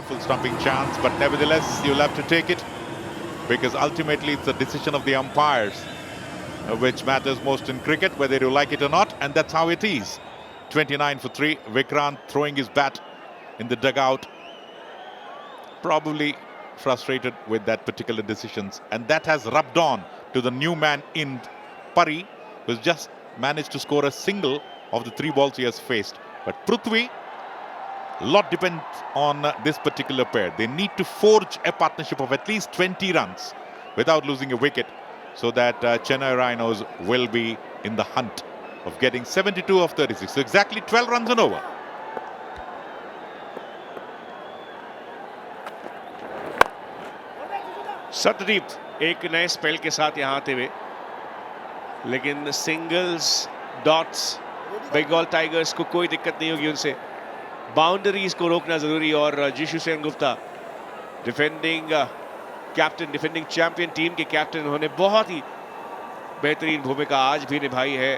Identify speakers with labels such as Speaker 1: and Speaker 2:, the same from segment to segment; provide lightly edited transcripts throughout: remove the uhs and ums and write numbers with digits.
Speaker 1: Full stumping chance, but nevertheless, you'll have to take it because ultimately it's the decision of the umpires which matters most in cricket, whether you like it or not, and that's how it is. 29 for 3. Vikrant throwing his bat in the dugout, probably frustrated with that particular decisions, and that has rubbed on to the new man in Pari, who's just managed to score a single of the 3 balls he has faced. But Prithvi, a lot depends on this particular pair. They need to forge a partnership of at least 20 runs without losing a wicket, so that Chennai Rhinos will be in the hunt of getting 72 of 36. So exactly 12 runs and over.
Speaker 2: Satyadeep एक नए spell के साथ यहाँ आते हुए, लेकिन singles dots Bengal tigers को कोई दिक्कत नहीं होगी उनसे. बाउंड्रीज को रोकना जरूरी. और जिशु Sengupta defending captain, defending champion team के कैप्टन, उन्होंने बहुत ही बेहतरीन भूमिका आज भी निभाई है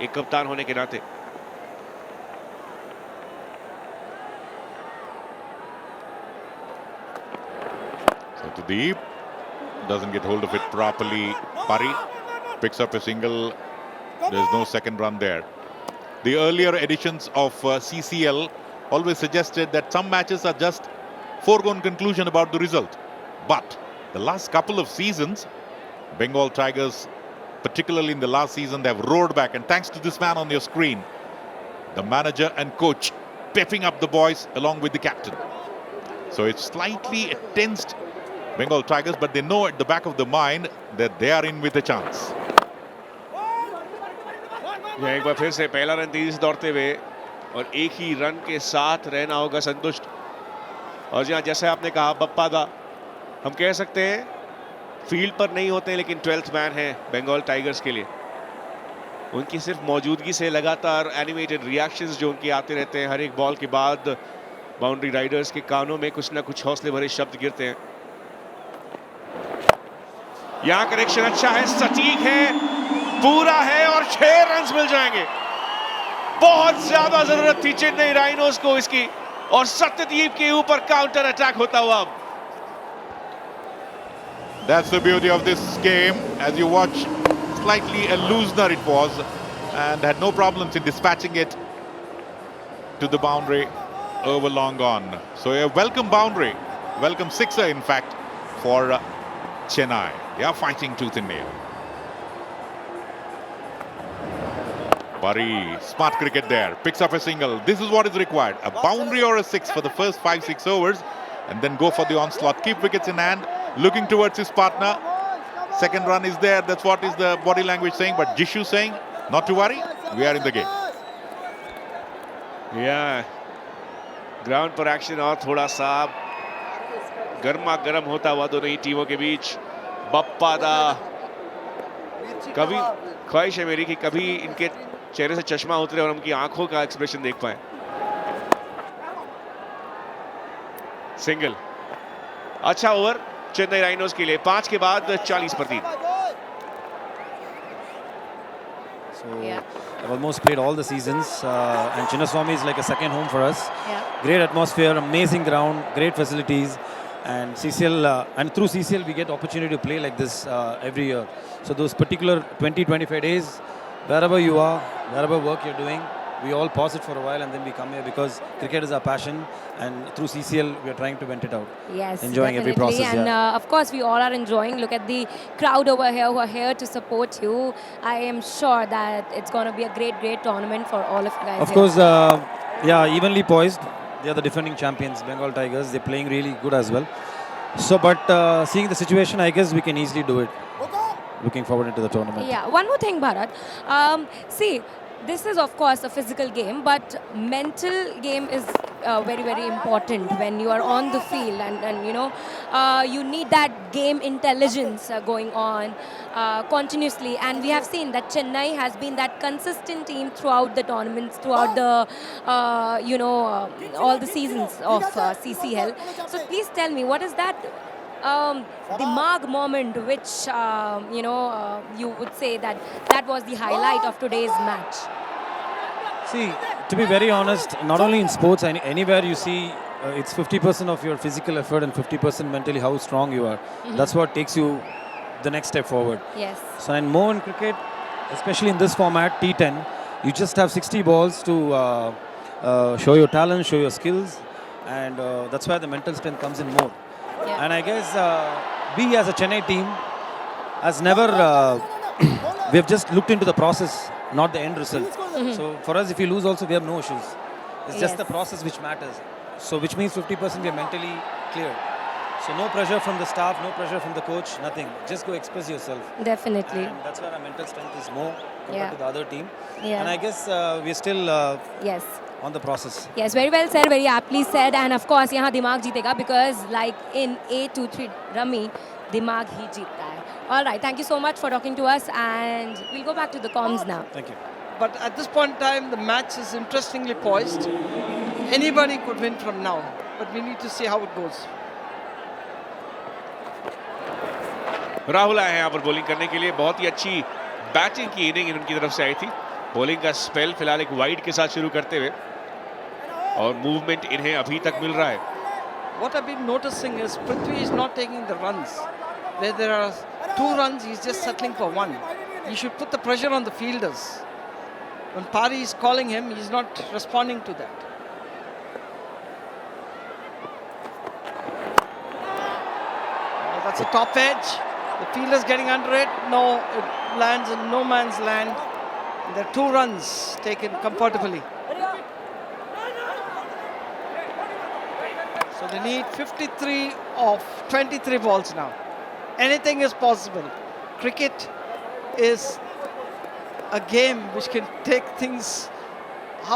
Speaker 2: एक कप्तान होने के नाते.
Speaker 1: Deep doesn't get hold of it properly. Pari picks up a single. There's no second run there. The earlier editions of CCL always suggested that some matches are just foregone conclusion about the result. But the last couple of seasons, Bengal Tigers, particularly in the last season, they have roared back. And thanks to this man on your screen, the manager and coach pepping up the boys along with the captain. So it's slightly a tensed Bengal Tigers, but they know at the back of the mind that they are in with a chance.
Speaker 2: एक बार फिर से पहला run तेजी से दौड़ते हुए और एक ही रन के साथ रहना होगा संतुष्ट. और जहाँ जैसे आपने कहा बप्पा दा, हम कह सकते हैं फील्ड पर नहीं होते हैं लेकिन 12th मैन है बंगाल टाइगर्स के लिए. उनकी सिर्फ मौजूदगी से लगातार एनिमेटेड रिएक्शंस जो उनकी आते रहते हैं हर एक बॉल के बाद, बाउंड्री राइडर्स के कानों में कुछ ना कुछ हौसले भरे शब्द गिरते हैं. यहाँ कनेक्शन अच्छा है, सटीक है, पूरा है और 6 रन्स मिल जाएंगे. बहुत ज्यादा जरूरत थी चेन्नई राइनोस को इसकी, और सत्यदीप के ऊपर काउंटर अटैक होता हुआ.
Speaker 1: That's the beauty of this game. As you watch, slightly a loosener it was, and had no problems in dispatching it to the boundary over long on. So a welcome boundary, welcome sixer in fact for Chennai. They are fighting tooth and nail. Pari, smart cricket there, picks up a single. This is what is required, a boundary or a 6 for the first 5-6 overs, and then go for the onslaught. Keep wickets in hand, looking towards his partner. Second run is there, that's what is the body language saying, but Jishu saying, not to worry, we are in the game.
Speaker 2: Yeah, ground पर action और थोड़ा सा गर्मा गर्म होता हुआ दोनों ही टीमों के बीच. बप्पा दा, कभी ख्वाहिश है मेरी कि कभी इनके चेहरे से चश्मा उतरे और उनकी आंखों का एक्सप्रेशन देख पाए. सिंगल, अच्छा ओवर चेन्नई राइनोस के लिए. 5 के बाद 40 पर 3.
Speaker 3: I've almost played all the seasons, and Chinnaswamy is like a second home for us. Great atmosphere, amazing ground, great facilities, and CCL, and through CCL we get opportunity to play like this every year. So those particular 20-25 days, wherever you are, wherever work you're doing, we all pause it for a while and then we come here because cricket is our passion, and through CCL we are trying to vent it out.
Speaker 4: Yes,
Speaker 3: enjoying every
Speaker 4: definitely.
Speaker 3: process.
Speaker 4: And of course we all are enjoying. Look at the crowd over here who are here to support you. I am sure that it's going to be a great tournament for all of you guys.
Speaker 3: Of
Speaker 4: here.
Speaker 3: course, yeah, evenly poised. They are the defending champions, Bengal Tigers. They're playing really good as well. So, but seeing the situation, I guess we can easily do it. Looking forward into the tournament.
Speaker 4: Yeah, one more thing, Bharat. See, this is of course a physical game, but mental game is very important when you are on the field, and you know you need that game intelligence going on continuously. And we have seen that Chennai has been that consistent team throughout the tournaments, throughout the all the seasons of CCL. So please tell me, what is that the Marg moment which you would say that was the highlight of today's match?
Speaker 3: See, to be very honest, not only in sports, anywhere you see it's 50% of your physical effort and 50% mentally how strong you are. That's what takes you the next step forward.
Speaker 4: Yes.
Speaker 3: So and more in cricket, especially in this format, T10, you just have 60 balls to show your talent, show your skills, and that's where the mental strength comes in more.
Speaker 4: Yeah.
Speaker 3: And I guess we as a Chennai team has never, we have just looked into the process, not the end result. So for us, if you lose also, we have no issues. It's just the
Speaker 4: Yes.
Speaker 3: process which matters. So which means 50% we are mentally clear. So no pressure from the staff, no pressure from the coach, nothing. Just go express yourself.
Speaker 4: Definitely.
Speaker 3: And that's where our mental strength is more compared
Speaker 4: Yeah.
Speaker 3: to the other team.
Speaker 4: Yeah.
Speaker 3: And I guess we're still
Speaker 4: Yes.
Speaker 3: on the process.
Speaker 4: Yes, very well said, very aptly said. And of course, यहाँ दिमाग जीतेगा because like in A23 Rummy, दिमाग ही जीतता है. All right, thank you so much for talking to us, and we'll go back to the comms now.
Speaker 3: Thank you.
Speaker 5: But at this point in time, the match is interestingly poised. Anybody could win from now, but we need to see how it goes.
Speaker 2: Rahul आए हैं यहाँ पर bowling करने के लिए. बहुत ही अच्छी batting की इनिंग उनकी तरफ से आई थी. बॉलिंग का स्पेल फिलहाल एक वाइड के साथ शुरू करते हुए, और मूवमेंट इन्हें अभी तक मिल रहा है.
Speaker 5: What I've been noticing is Prithvi is not taking the runs. Where there are 2 runs, he's just settling for 1. He should put the pressure on the fielders. When Pari is calling him, he's not responding to that. Oh, that's a top edge. The fielder's getting under it. No, it lands in no man's land. There are 2 runs taken comfortably. So they need 53 of 23 balls now. Anything is possible. Cricket is a game which can take things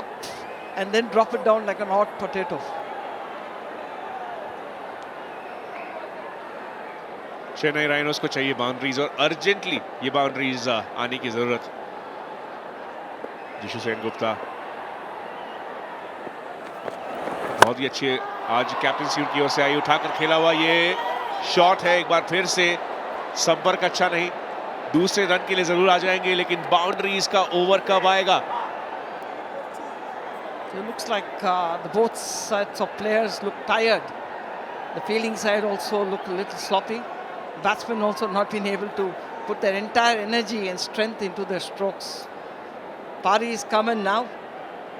Speaker 5: up and then drop it down like an hot potato.
Speaker 2: Chennai rhinos को चाहिए boundaries, और urgently ये boundaries आने की जरूरत. जिशु सेनगुप्ता बहुत ही अच्छे आज कैप्टनसी उनकी ओर से आई, उठाकर खेला हुआ ये शॉट है. एक बार फिर से संपर्क अच्छा नहीं. दूसरे रन के लिए जरूर आ जाएंगे, लेकिन बाउंड्रीज का ओवर कब आएगा?
Speaker 5: So it looks like the both sides of players look tired. The fielding side also look a little sloppy. Batsmen also not been able to put their entire energy and strength into their strokes. Pari is coming now,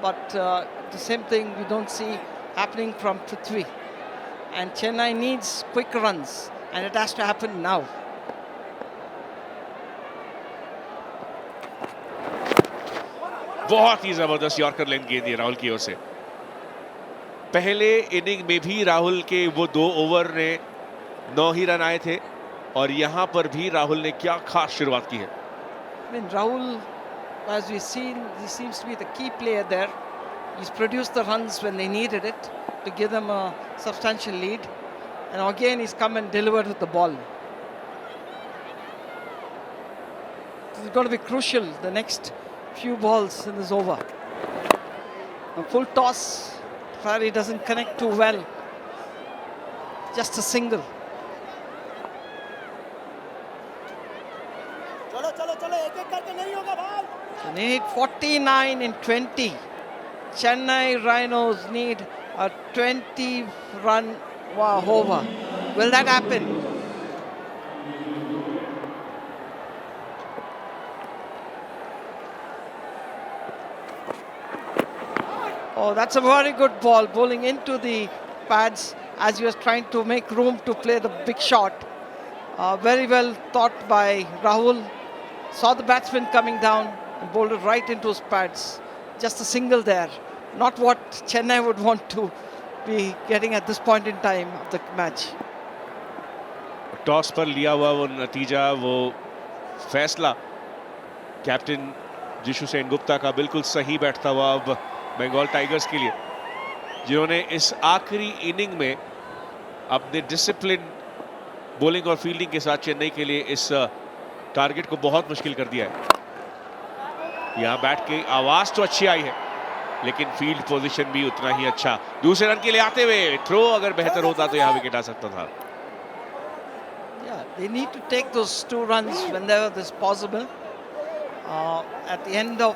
Speaker 5: but the same thing we don't see happening from Prithvi. And Chennai needs quick runs, and it has to happen now.
Speaker 2: बहुत ही जबरदस्त yorker length गेंद राहुल की ओर से. पहले inning में भी राहुल के वो 2 ओवर ने 9 ही रन आए थे, और यहां पर भी राहुल ने क्या खास शुरुआत की है.
Speaker 5: I mean, Rahul, as we've seen, he seems to be the key player there. He's produced the runs when they needed it to give them a substantial lead. And again, he's come and delivered with the ball. This is going to be crucial, the next few balls in this over. A full toss. Pari doesn't connect too well. Just a single. So they need 49 in 20. Chennai Rhinos need a 20-run over. Will that happen? Oh, that's a very good ball, bowling into the pads as he was trying to make room to play the big shot. Very well thought by Rahul. Saw the batsman coming down and bowled it right into his pads. Just a single there. Not what Chennai would want to be getting at this point in time of the match.
Speaker 2: Toss पर लिया हुआ वो नतीजा, वो फैसला captain जिशु सेनगुप्ता का बिल्कुल सही बैठता हुआ अब बंगाल टाइगर्स के लिए, जिन्होंने इस आखिरी इनिंग में अपने डिसिप्लिन बॉलिंग और फील्डिंग के साथ चेन्नई के लिए इस टारगेट को बहुत मुश्किल कर दिया है. यहाँ बैट की आवाज तो अच्छी आई है, लेकिन फील्ड पोजीशन भी उतना ही अच्छा. दूसरे रन के लिए आते हुए थ्रो अगर बेहतर होता तो यहाँ विकेट आ सकता था.
Speaker 5: Yeah, they need to take those 2 runs whenever this possible. At the end of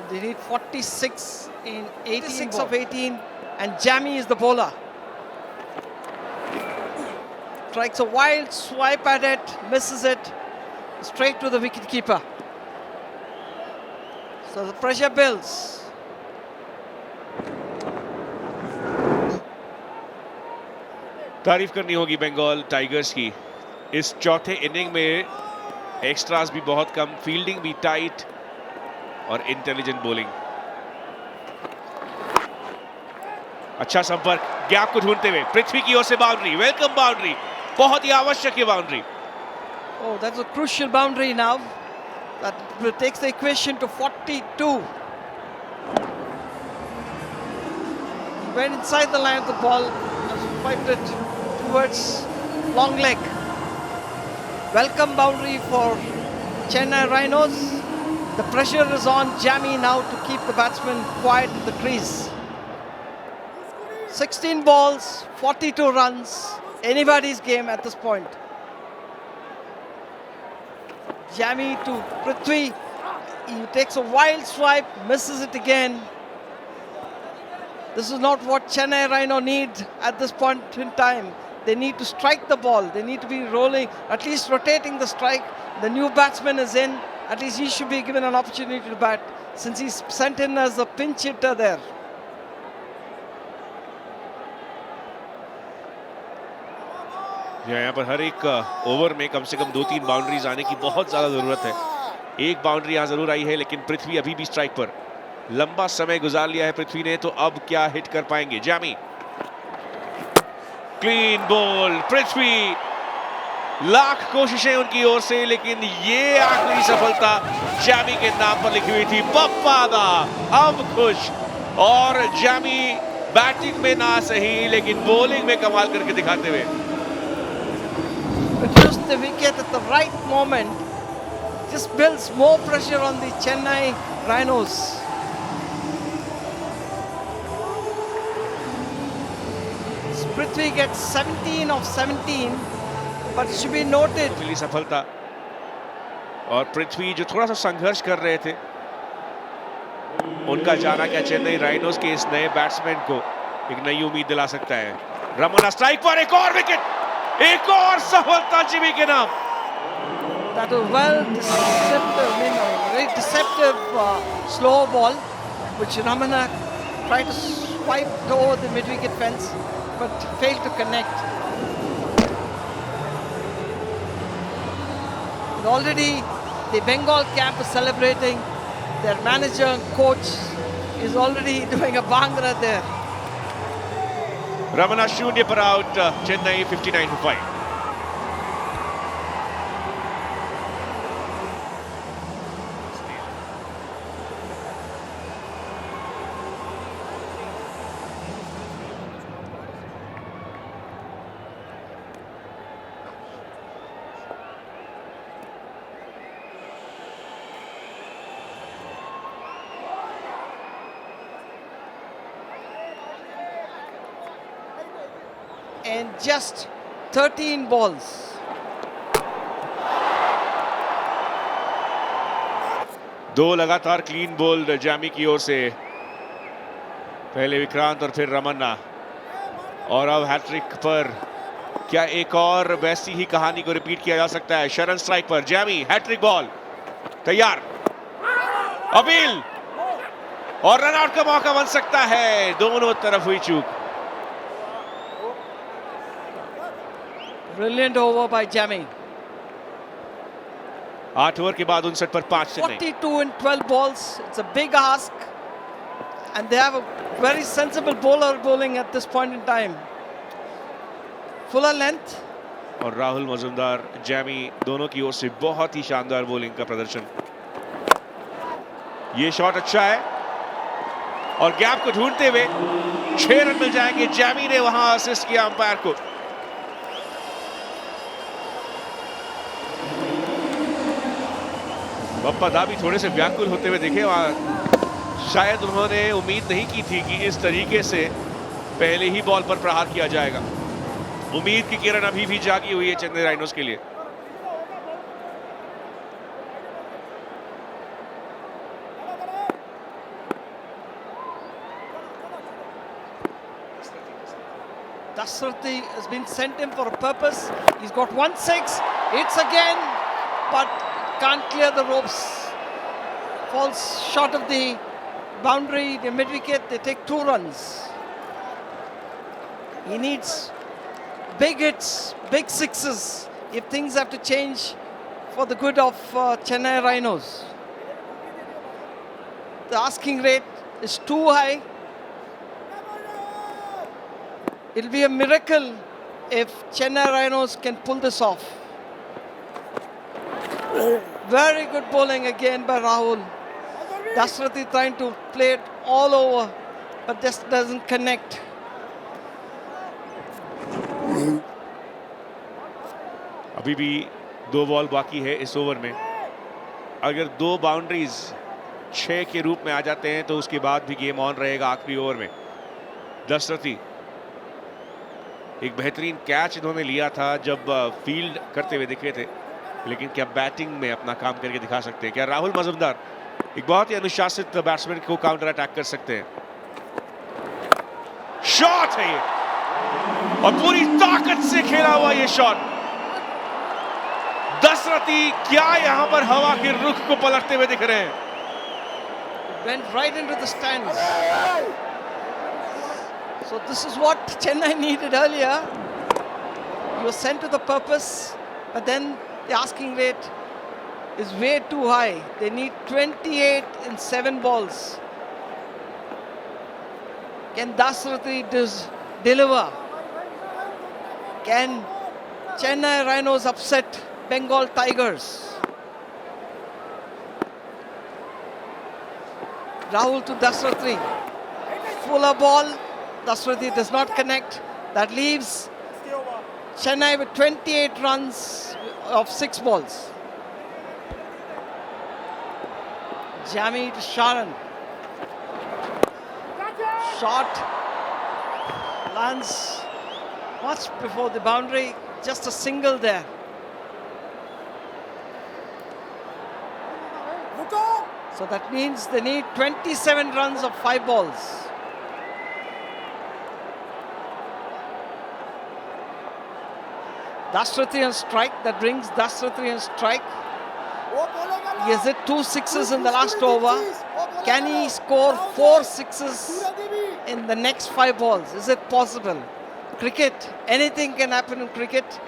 Speaker 5: They need 46 in 86 of 18, and Jamie is the bowler. Strikes a wild swipe at it, misses it, straight to the wicketkeeper. So the pressure builds.
Speaker 2: तारीफ करनी होगी Bengal tigers की, इस चौथे inning में extras भी बहुत कम, fielding भी टाइट और इंटेलिजेंट बॉलिंग। अच्छा संपर्क, गैप को ढूंढते हुए पृथ्वी की ओर से बाउंड्री, वेलकम बाउंड्री, बहुत ही आवश्यक है boundary.
Speaker 5: Oh, that's a crucial boundary now. That takes the equation to 42. Went inside the line of the ball, swiped it towards long leg. Welcome boundary for Chennai Rhinos. The pressure is on Jamie now to keep the batsman quiet in the crease. 16 balls, 42 runs, anybody's game at this point. Jamie to Prithvi, he takes a wild swipe, misses it again. This is not what Chennai Rhino need at this point in time. They need to strike the ball. They need to be rolling, at least rotating the strike. The new batsman is in. At least he should be given an opportunity to bat, since he's sent in as a pinch hitter there.
Speaker 2: यहाँ पर हर एक over में कम से कम 2-3 boundaries आने की बहुत ज्यादा जरूरत है। एक बाउंड्री यहाँ जरूर आई है, लेकिन पृथ्वी अभी भी स्ट्राइक पर। लंबा समय गुजार लिया है पृथ्वी ने, तो अब क्या हिट कर पाएंगे जैमी? क्लीन बॉल, पृथ्वी, लाख कोशिशें उनकी ओर से, लेकिन ये आखिरी सफलता जैमी के नाम पर लिखी हुई थी। बप्पा दा अब खुश, और जैमी बैटिंग में ना सही लेकिन बॉलिंग में कमाल करके दिखाते हुए
Speaker 5: Reduced the wicket at the right moment. Just builds more pressure on the Chennai Rhinos. Prithvi gets 17 of 17, but it should be noted.
Speaker 2: मिली सफलता, और पृथ्वी जो थोड़ा सा संघर्ष कर रहे थे, उनका जाना क्या चेन्नई राइनोस के इस नए बैट्समैन को एक नई उम्मीद दिला सकता है। रमना स्ट्राइक पर, एक और विकेट, एक और सफलता जिमी के नाम।
Speaker 5: That was well deceptive, very deceptive slow ball, which Ramana tried to swipe over the mid-wicket fence, but failed to connect. And already the Bengal camp is celebrating. Their manager and coach is already doing a bhangra there.
Speaker 2: Ramna शून्य पर out, Chennai 59 for 5।
Speaker 5: And just 13 balls.
Speaker 2: दो लगातार clean bowled Jamie की ओर से, पहले विक्रांत और फिर रमन्ना, और अब हैट्रिक पर क्या एक और वैसी ही कहानी को रिपीट किया जा सकता है? शरण स्ट्राइक पर, जैमी हैट्रिक बॉल तैयार, अपील, और रनआउट का मौका बन सकता है। दोनों तरफ हुई चूक।
Speaker 5: Brilliant over by Jamie.
Speaker 2: 8 over के बाद 59 पर 5 Chennai.
Speaker 5: 42 in 12 balls. It's a big ask, and they have a very sensible bowler bowling at this point in time. Fuller length.
Speaker 2: और राहुल मजुमदार, जैमी, दोनों की ओर से बहुत ही शानदार बॉलिंग का प्रदर्शन। ये शॉट अच्छा है, और गैप को ढूंढते हुए 6 रन मिल जाएंगे। जैमी ने वहां असिस्ट किया अंपायर को। बप्पा दा भी थोड़े से व्याकुल होते हुए दिखे वहां। शायद उन्होंने उम्मीद नहीं की थी कि इस तरीके से पहले ही बॉल पर प्रहार किया जाएगा। उम्मीद की किरण अभी भी जागी हुई है चेन्नई राइनोस के लिए।
Speaker 5: Dasrathi has been sent in for a purpose. He's got 1-6. Hits again, but can't clear the ropes. Falls short of the boundary, the mid-wicket. They take 2 runs. He needs big hits, big sixes if things have to change for the good of Chennai Rhinos. The asking rate is too high. It'll be a miracle if Chennai Rhinos can pull this off. Very good bowling again by Rahul. Dasrathi trying to play it all over, but just doesn't connect.
Speaker 2: अभी भी 2 ball बाकी है इस over में. अगर 2 boundaries 6 के रूप में आ जाते हैं तो उसके बाद भी गेम ऑन रहेगा आखिरी ओवर में. दशरथी एक बेहतरीन कैच इन्होंने लिया था जब फील्ड करते हुए दिखे थे, लेकिन क्या बैटिंग में अपना काम करके दिखा सकते हैं? क्या राहुल मजूमदार एक बहुत ही अनुशासित बैट्समैन को काउंटर अटैक कर सकते हैं? शॉट है ये और पूरी ताकत से खेला हुआ ये शॉट. दशरथी क्या यहां पर हवा के रुख को पलटते हुए दिख रहे हैं.
Speaker 5: Went right into the stands. So this is what Chennai needed earlier. He was sent to the purpose, but then the asking rate is way too high. They need 28 in 7 balls. Can Dasrathi deliver? Can Chennai Rhinos upset Bengal Tigers? Rahul to Dasrathi. Fuller ball. Dasrathi does not connect. That leaves Chennai with 28 runs of 6 balls. Jamie to Sharan. Shot lands much before the boundary. Just a single there. So that means they need 27 runs of 5 balls. Dasrathi on strike. That brings Dasrathi on strike. He has hit 2 sixes in the last over. Can he score 4 sixes in the next 5 balls? Is it possible? Cricket, anything can happen in cricket.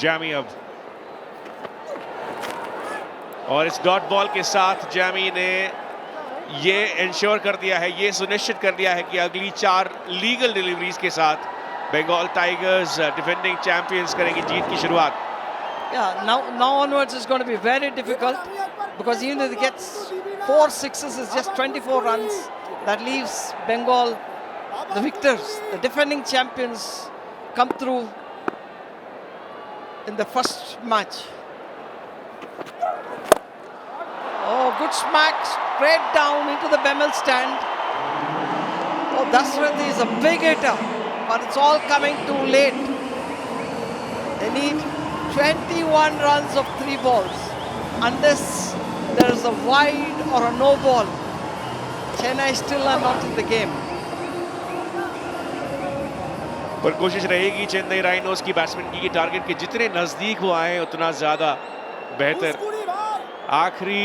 Speaker 2: Jamie अब और इस dot ball के साथ Jamie ने ये ensure कर दिया है, ये सुनिश्चित कर दिया है कि अगली 4 लीगल डिलीवरीज के साथ बंगाल टाइगर्स डिफेंडिंग चैंपियंस करेंगी जीत की शुरुआत.
Speaker 5: Yeah, now onwards is going to be very difficult because even if he gets 4 sixes, it's just 24 runs. That leaves Bengal the victors, the defending champions, come through in the first match. Oh, good smack straight down into the Bemel stand. Oh, Dasrathi is a big hitter, but it's all coming too late. They need 21 runs of 3 balls. Unless there is a wide or a no ball, Chennai still are not in the game.
Speaker 2: पर कोशिश रहेगी Chennai rhinos की batsman की target के जितने नजदीक वो आए उतना ज्यादा बेहतर. आखिरी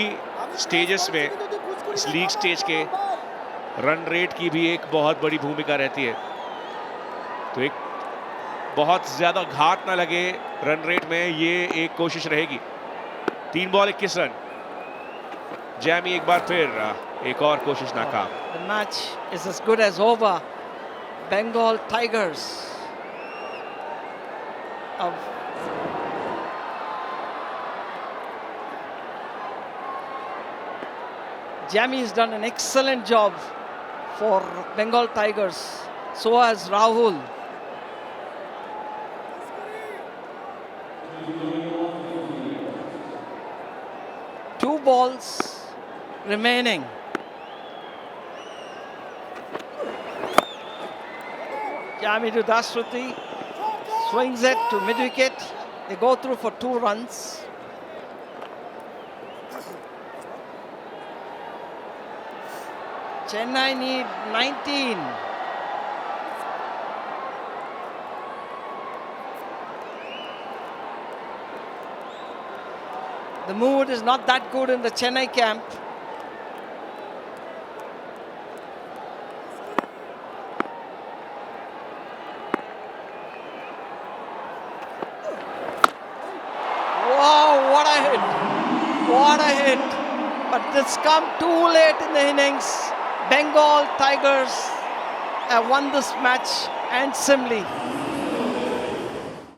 Speaker 2: स्टेजेस में इस लीग स्टेज के रन रेट की भी एक बहुत बड़ी भूमिका रहती है, तो एक बहुत ज्यादा घात ना लगे रन रेट में, ये एक कोशिश रहेगी. 3 बॉल 21 रन. जैमी एक बार फिर एक और कोशिश नाकाम.
Speaker 5: The match is as good as over. Bengal Tigers of Jamie has done an excellent job for Bengal Tigers. So has Rahul. Two balls remaining. Jamie to Dasrathi, swings it to mid-wicket. They go through for 2 runs. Chennai need 19. The mood is not that good in the Chennai camp. Wow, what a hit! What a hit! But it's come too late in the innings. Bengal Tigers have won this match handsomely.